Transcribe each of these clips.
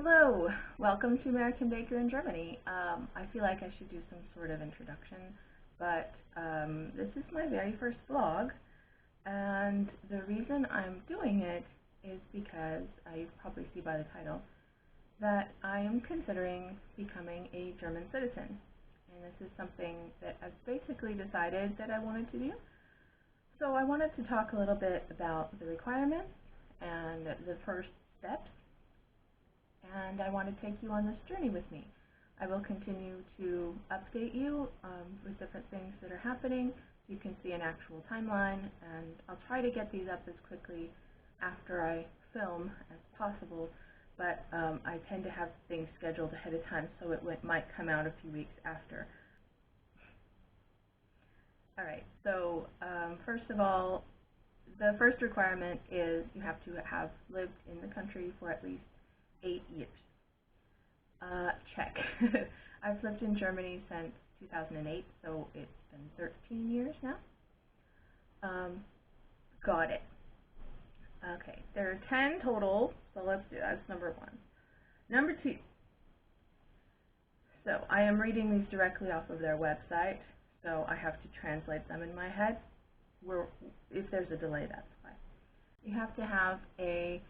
Hello, welcome to American Baker in Germany. I feel like I should do some sort of introduction, but this is my very first vlog, and the reason I'm doing it is because, you probably see by the title, that I am considering becoming a German citizen. And this is something that I've basically decided that I wanted to do. So I wanted to talk a little bit about the requirements and the first steps, and I want to take you on this journey with me. I will continue to update you with different things that are happening. You can see an actual timeline, and I'll try to get these up as quickly after I film as possible, but I tend to have things scheduled ahead of time, so it might come out a few weeks after. Alright, so first of all, the first requirement is you have to have lived in the country for at least 8 years. Check. I've lived in Germany since 2008, so it's been 13 years now. Got it. Okay, there are 10 total, so let's do that. That's number 1. Number 2. So I am reading these directly off of their website, so I have to translate them in my head. If there's a delay, that's why. You have to have an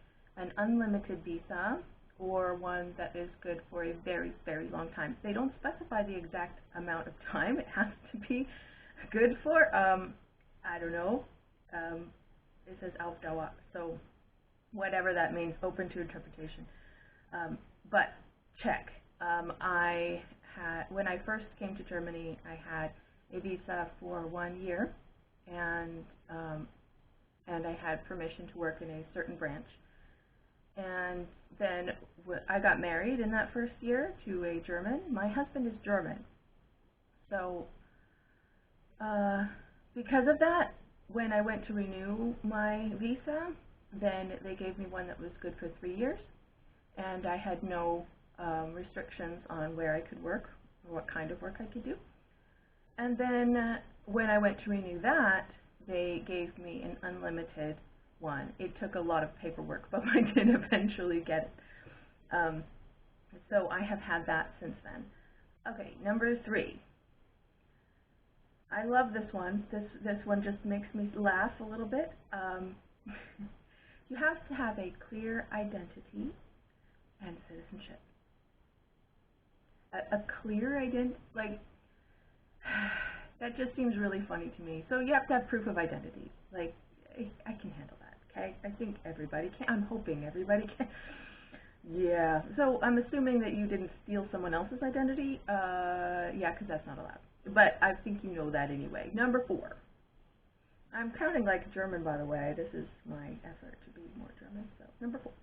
unlimited visa, or one that is good for a very, very long time. They don't specify the exact amount of time it has to be good for. I don't know. It says auf Dauer, so whatever that means, open to interpretation. But check. When I first came to Germany, I had a visa for 1 year, and I had permission to work in a certain branch. And then I got married in that first year to a German. My husband is German. So because of that, when I went to renew my visa, then they gave me one that was good for 3 years. And I had no restrictions on where I could work or what kind of work I could do. And then when I went to renew that, they gave me an unlimited one. It took a lot of paperwork, but I did eventually get it. So I have had that since then. Okay, number 3. I love this one. This one just makes me laugh a little bit. You have to have a clear identity and citizenship. A clear identity, like, that just seems really funny to me. So you have to have proof of identity. Like, I can handle that. Okay, I think everybody can. I'm hoping everybody can. Yeah, so I'm assuming that you didn't steal someone else's identity. Yeah, because that's not allowed. But I think you know that anyway. Number 4. I'm counting like German, by the way. This is my effort to be more German. So, number 4.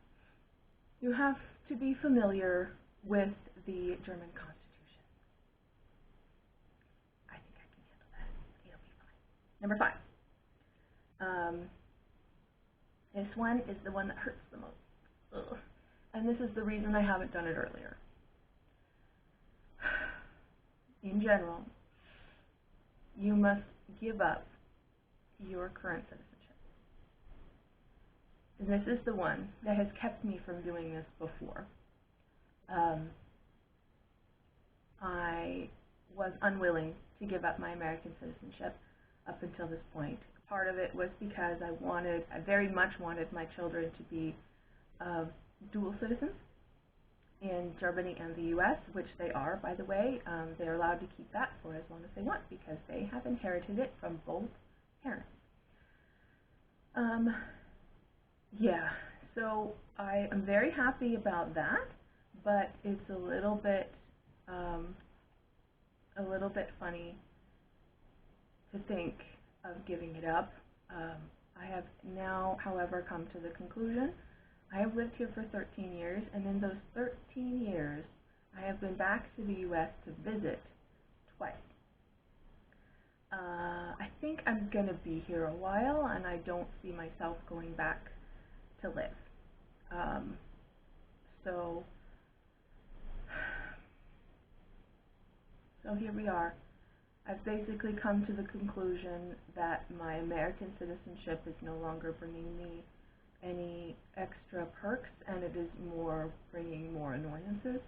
You have to be familiar with the German Constitution. I think I can handle that. It'll be fine. Number 5. This one is the one that hurts the most. Ugh. And this is the reason I haven't done it earlier. In general, you must give up your current citizenship. And this is the one that has kept me from doing this before. I was unwilling to give up my American citizenship up until this point. Part of it was because I very much wanted my children to be dual citizens in Germany and the US, which they are, by the way. They're allowed to keep that for as long as they want because they have inherited it from both parents. Yeah, so I am very happy about that, but it's a little bit funny to think of giving it up. I have now, however, come to the conclusion. I have lived here for 13 years, and in those 13 years, I have been back to the U.S. to visit twice. I think I'm going to be here a while, and I don't see myself going back to live. So here we are. I've basically come to the conclusion that my American citizenship is no longer bringing me any extra perks, and it is more bringing more annoyances.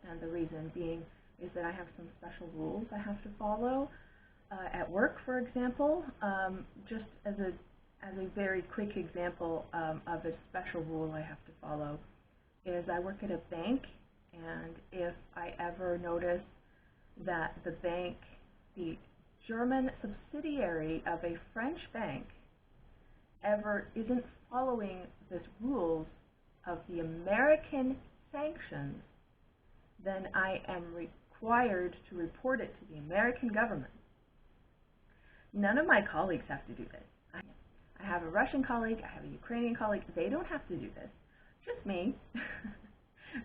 And the reason being is that I have some special rules I have to follow. At work, for example, just as a very quick example of a special rule I have to follow is I work at a bank, and if I ever notice that the bank, the German subsidiary of a French bank, ever isn't following the rules of the American sanctions, then I am required to report it to the American government. None of my colleagues have to do this. I have a Russian colleague, I have a Ukrainian colleague. They don't have to do this. Just me,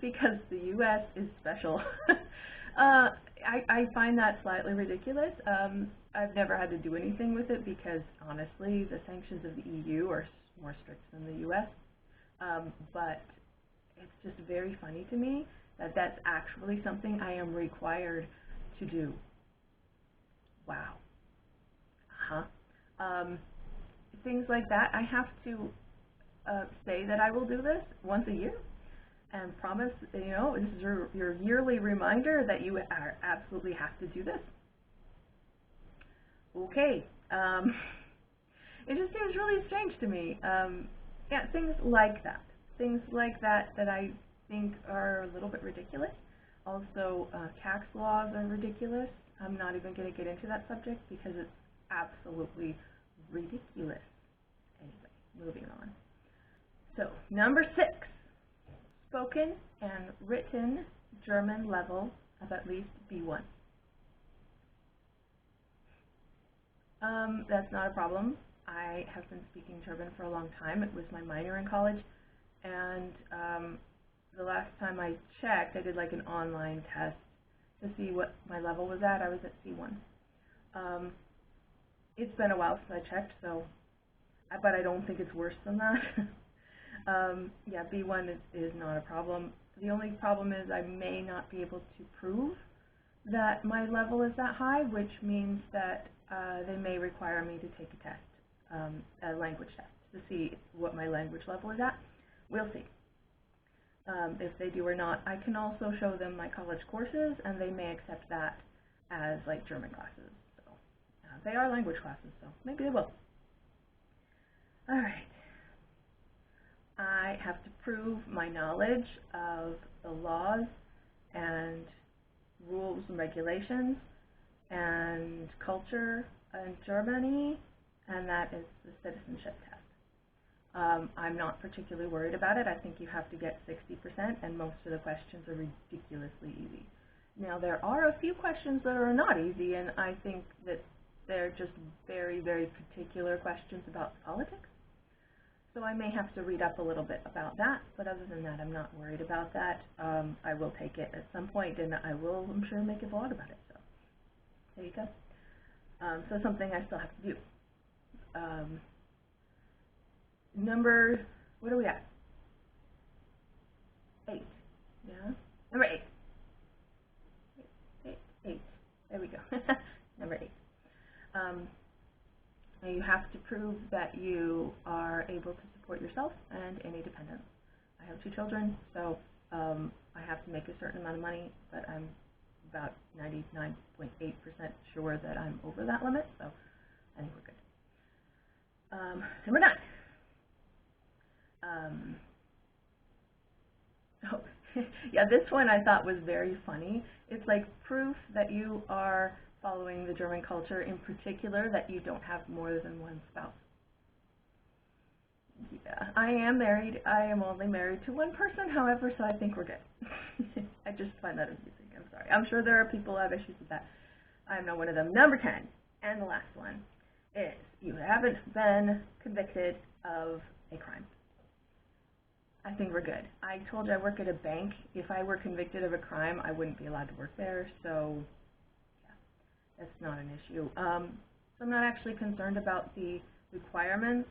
because the U.S. is special. I find that slightly ridiculous. I've never had to do anything with it because, honestly, the sanctions of the EU are more strict than the U.S. But it's just very funny to me that that's actually something I am required to do. Wow. Things like that, I have to say that I will do this once a year and promise, this is your yearly reminder that you absolutely have to do this. Okay. It just seems really strange to me. Yeah, things like that. Things like that I think are a little bit ridiculous. Also, tax laws are ridiculous. I'm not even going to get into that subject because it's absolutely ridiculous. Anyway, moving on. So, number 6, spoken and written German level of at least B1. That's not a problem. I have been speaking German for a long time. It was my minor in college, and the last time I checked, I did like an online test to see what my level was at. I was at C1. It's been a while since I checked, but I don't think it's worse than that. Yeah, B1 is not a problem. The only problem is I may not be able to prove that my level is that high, which means that they may require me to take a test, a language test, to see what my language level is at. We'll see. If they do or not. I can also show them my college courses, and they may accept that as like German classes. So they are language classes, so maybe they will. All right. I have to prove my knowledge of the laws and rules and regulations and culture in Germany, and that is the citizenship test. I'm not particularly worried about it. I think you have to get 60%, and most of the questions are ridiculously easy. Now, there are a few questions that are not easy, and I think that they're just very, very particular questions about politics. So I may have to read up a little bit about that, but other than that, I'm not worried about that. I will take it at some point, and I will, I'm sure, make a vlog about it. So there you go. So something I still have to do. What are we at? 8. Yeah? Number 8. 8. There we go. Number 8. Now you have to prove that you are able to support yourself and any dependents. I have 2 children, so I have to make a certain amount of money, but I'm about 99.8% sure that I'm over that limit, so I think we're good. Number 9. Oh, yeah, this one I thought was very funny. It's like proof that you are following the German culture, in particular that you don't have more than one spouse. Yeah, I am married. I am only married to one person, however, so I think we're good. I just find that amusing. I'm sorry. I'm sure there are people who have issues with that. I'm not one of them. Number 10, and the last one, is you haven't been convicted of a crime. I think we're good. I told you I work at a bank. If I were convicted of a crime, I wouldn't be allowed to work there, so yeah, that's not an issue. So I'm not actually concerned about the requirements,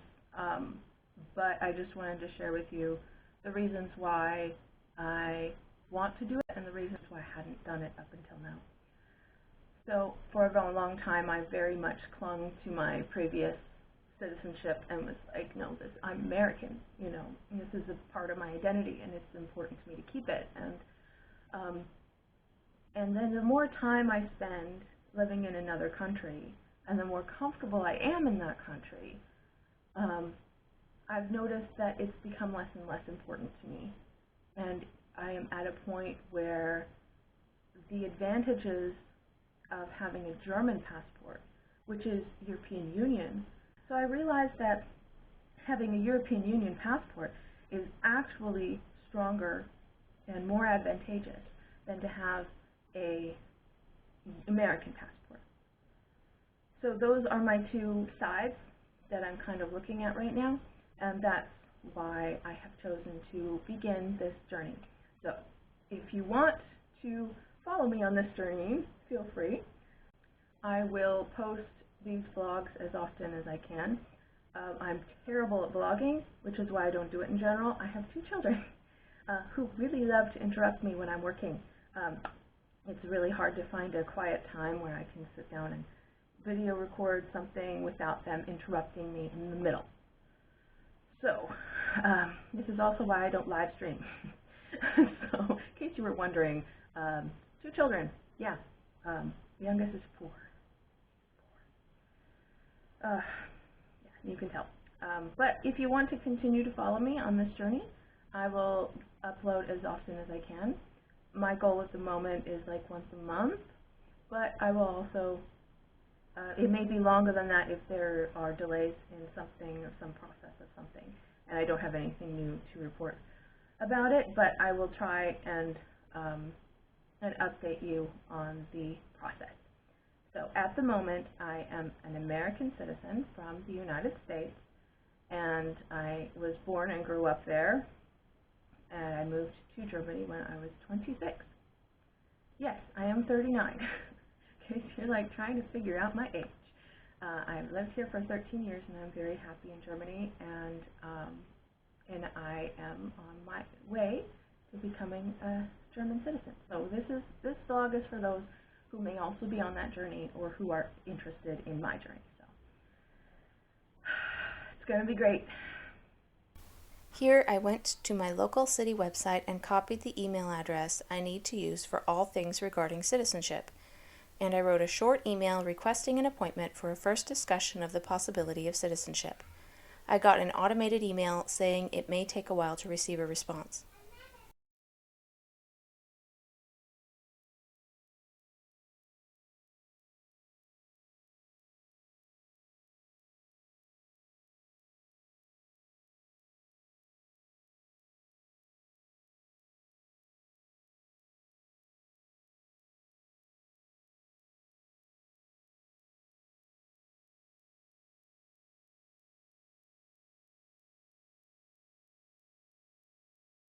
but I just wanted to share with you the reasons why I want to do it and the reasons why I hadn't done it up until now. So for a very long time, I very much clung to my previous citizenship and was like, no, I'm American, and this is a part of my identity, and it's important to me to keep it. And then the more time I spend living in another country, and the more comfortable I am in that country, I've noticed that it's become less and less important to me. And I am at a point where the advantages of having a German passport, which is European Union, so I realized that having a European Union passport is actually stronger and more advantageous than to have an American passport. So those are my two sides that I'm kind of looking at right now, and that's why I have chosen to begin this journey. So if you want to follow me on this journey, feel free. I will post these vlogs as often as I can. I'm terrible at vlogging, which is why I don't do it in general. I have two children who really love to interrupt me when I'm working. It's really hard to find a quiet time where I can sit down and video record something without them interrupting me in the middle. So, this is also why I don't live stream. So, in case you were wondering, two children, yeah, the youngest is 4. Yeah, you can tell. But if you want to continue to follow me on this journey, I will upload as often as I can. My goal at the moment is like once a month, but I will also, it may be longer than that if there are delays in something or some process of something, and I don't have anything new to report about it, but I will try and update you on the process. So at the moment, I am an American citizen from the United States, and I was born and grew up there, and I moved to Germany when I was 26. Yes, I am 39. In case you're like trying to figure out my age. I've lived here for 13 years, and I'm very happy in Germany, and I am on my way to becoming a German citizen. So this vlog is for those who may also be on that journey or who are interested in my journey. So it's going to be great. Here I went to my local city website and copied the email address I need to use for all things regarding citizenship, and I wrote a short email requesting an appointment for a first discussion of the possibility of citizenship. I got an automated email saying it may take a while to receive a response.